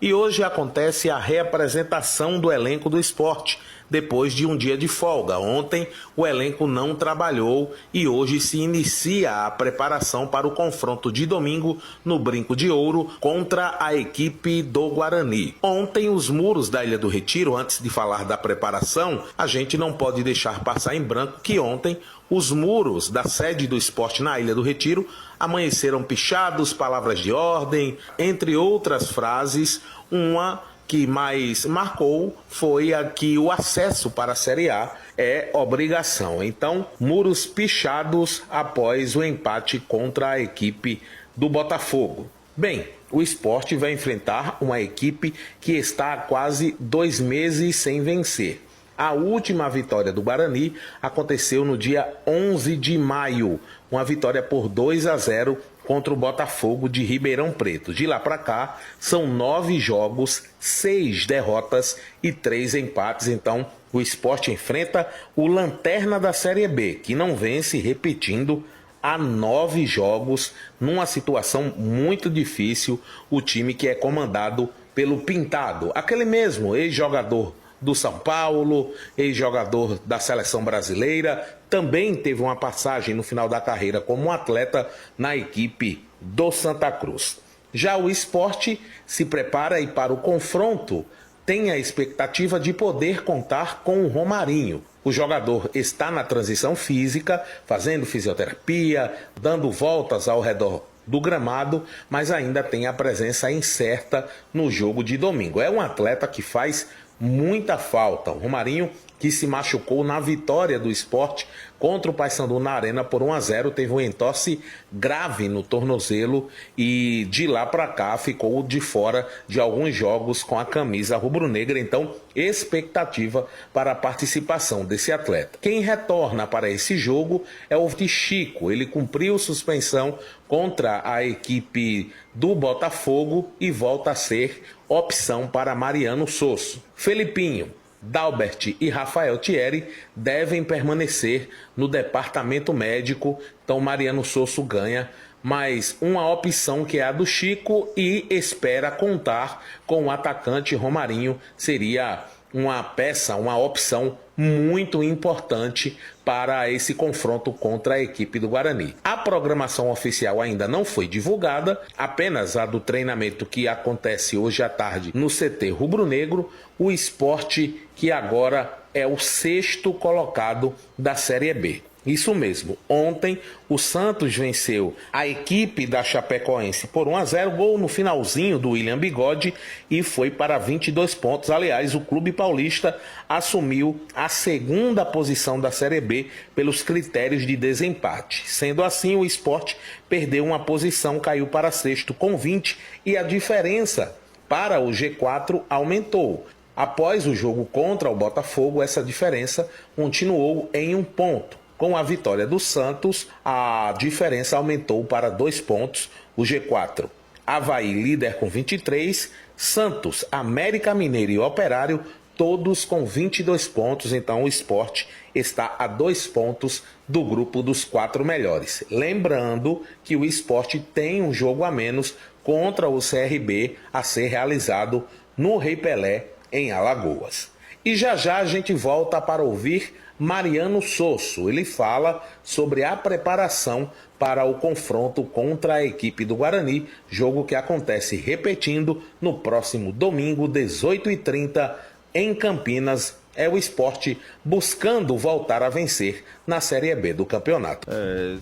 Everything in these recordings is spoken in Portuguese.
E hoje acontece a reapresentação do elenco do Sport, depois de um dia de folga. Ontem o elenco não trabalhou e hoje se inicia a preparação para o confronto de domingo no Brinco de Ouro contra a equipe do Guarani. Ontem os muros da Ilha do Retiro, antes de falar da preparação, a gente não pode deixar passar em branco que ontem os muros da sede do Sport na Ilha do Retiro amanheceram pichados, palavras de ordem, entre outras frases. Uma que mais marcou foi a que o acesso para a Série A é obrigação. Então, muros pichados após o empate contra a equipe do Botafogo. Bem, o Sport vai enfrentar uma equipe que está há quase 2 meses sem vencer. A última vitória do Guarani aconteceu no dia 11 de maio, uma vitória por 2-0 contra o Botafogo de Ribeirão Preto. De lá para cá, são 9 jogos, 6 derrotas e 3 empates. Então, o Sport enfrenta o lanterna da Série B, que não vence, repetindo, há 9 jogos, numa situação muito difícil, o time que é comandado pelo Pintado, aquele mesmo ex-jogador do São Paulo, ex-jogador da seleção brasileira, também teve uma passagem no final da carreira como um atleta na equipe do Santa Cruz. Já o Sport se prepara e para o confronto tem a expectativa de poder contar com o Romarinho. O jogador está na transição física, fazendo fisioterapia, dando voltas ao redor do gramado, mas ainda tem a presença incerta no jogo de domingo. É um atleta que faz muita falta. O Romarinho, que se machucou na vitória do Sport contra o Paysandu na Arena por 1-0, teve um entorse grave no tornozelo e de lá para cá ficou de fora de alguns jogos com a camisa rubro-negra. Então, expectativa para a participação desse atleta. Quem retorna para esse jogo é o Chico. Ele cumpriu suspensão contra a equipe do Botafogo e volta a ser opção para Mariano Sosso. Felipinho, Dalbert e Rafael Thierry devem permanecer no departamento médico, então Mariano Sosso ganha mais uma opção que é a do Chico e espera contar com o atacante Romarinho. Seria uma peça, uma opção muito importante para esse confronto contra a equipe do Guarani. A programação oficial ainda não foi divulgada, apenas a do treinamento que acontece hoje à tarde no CT Rubro-Negro. O Sport, que agora é o 6º colocado da Série B. Isso mesmo, ontem o Santos venceu a equipe da Chapecoense por 1-0, gol no finalzinho do William Bigode e foi para 22 pontos. Aliás, o Clube Paulista assumiu a 2ª posição da Série B pelos critérios de desempate. Sendo assim, o Sport perdeu uma posição, caiu para 6º com 20 e a diferença para o G4 aumentou. Após o jogo contra o Botafogo, essa diferença continuou em 1 ponto. Com a vitória do Santos, a diferença aumentou para 2 pontos. O G4, Avaí líder com 23, Santos, América Mineiro e Operário, todos com 22 pontos. Então o Sport está a 2 pontos do grupo dos 4 melhores. Lembrando que o Sport tem um jogo a menos contra o CRB a ser realizado no Rei Pelé, em Alagoas. E já já a gente volta para ouvir Mariano Sosso. Ele fala sobre a preparação para o confronto contra a equipe do Guarani, jogo que acontece, repetindo, no próximo domingo, 18h30, em Campinas. É o Sport buscando voltar a vencer na Série B do campeonato.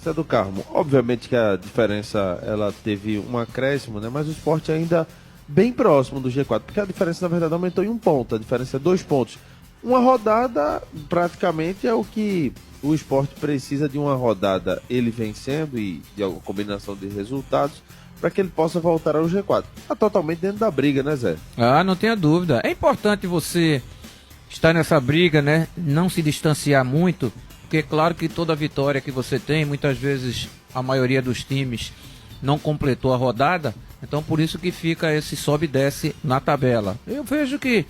Zé do Carmo, obviamente que a diferença ela teve um acréscimo, né? Mas o Sport ainda bem próximo do G4, porque a diferença na verdade aumentou em 1 ponto, a diferença é 2 pontos. Uma rodada praticamente é o que o Sport precisa, de uma rodada ele vencendo e de alguma combinação de resultados para que ele possa voltar ao G4. Está totalmente dentro da briga, né, Zé? Ah, não tenha dúvida. É importante você estar nessa briga, né? Não se distanciar muito, porque é claro que toda vitória que você tem, muitas vezes a maioria dos times não completou a rodada, então por isso que fica esse sobe e desce na tabela. Eu vejo que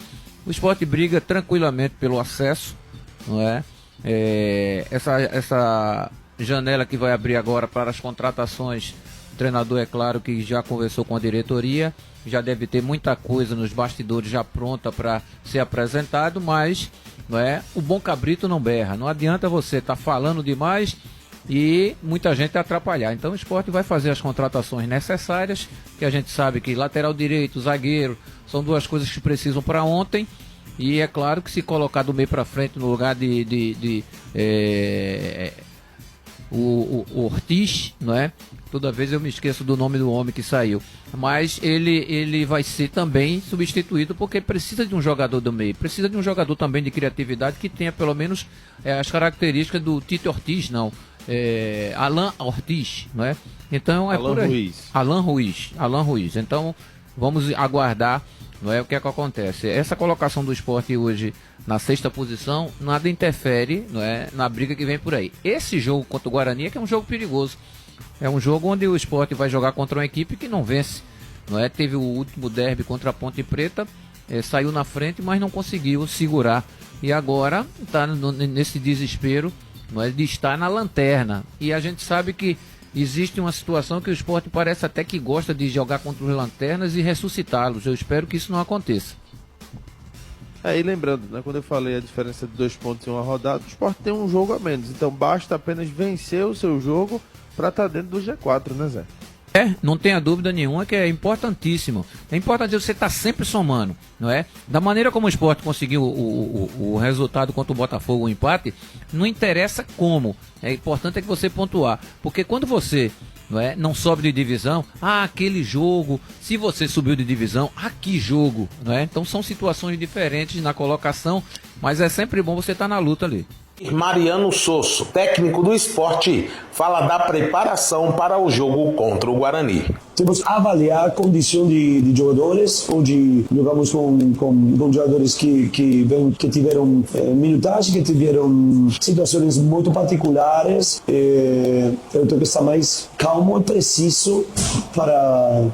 o Sport briga tranquilamente pelo acesso, não é? Essa janela que vai abrir agora para as contratações O treinador, é claro, que já conversou com a diretoria, já deve ter muita coisa nos bastidores já pronta para ser apresentado, mas não é, o bom cabrito não berra. Não adianta você estar falando demais e muita gente atrapalhar. Então o Sport vai fazer as contratações necessárias, que a gente sabe que lateral direito, zagueiro, são duas coisas que precisam para ontem. E é claro que se colocar do meio para frente no lugar o Ortiz, não é? Toda vez eu me esqueço do nome do homem que saiu. Mas ele vai ser também substituído porque precisa de um jogador do meio. Precisa de um jogador também de criatividade que tenha pelo menos as características do Tito Ortiz, não. Alan Ortiz, não é? Então é por aí. Alan Ruiz. Então vamos aguardar, não é, o que é que acontece. Essa colocação do Sport hoje na 6ª posição, nada interfere, não é, na briga que vem por aí. Esse jogo contra o Guarani é que é um jogo perigoso. É um jogo onde o Sport vai jogar contra uma equipe que não vence, não é? Teve o último derby contra a Ponte Preta, saiu na frente, mas não conseguiu segurar. E agora está nesse desespero, não é, de estar na lanterna. E a gente sabe que existe uma situação que o Sport parece até que gosta de jogar contra os lanternas e ressuscitá-los. Eu espero que isso não aconteça. E lembrando, né, quando eu falei a diferença de 2 pontos em uma rodada, o Sport tem um jogo a menos. Então basta apenas vencer o seu jogo para estar dentro do G4, né, Zé? Não tenha dúvida nenhuma que é importantíssimo. É importante você estar sempre somando, não é? Da maneira como o Sport conseguiu o resultado contra o Botafogo, o empate, não interessa como. É importante é que você pontuar. Porque quando você não sobe de divisão, aquele jogo, se você subiu de divisão, que jogo, não é? Então são situações diferentes na colocação, mas é sempre bom você estar na luta ali. Mariano Sosso, técnico do Sport, fala da preparação para o jogo contra o Guarani. Temos que avaliar a condição de jogadores. Hoje jogamos com jogadores que tiveram minutagem, que tiveram situações muito particulares. Eu tenho que estar mais calmo e preciso para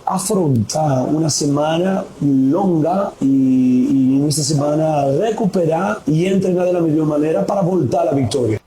afrontar uma semana longa e nessa semana recuperar e entrenar da melhor maneira para voltar à vitória.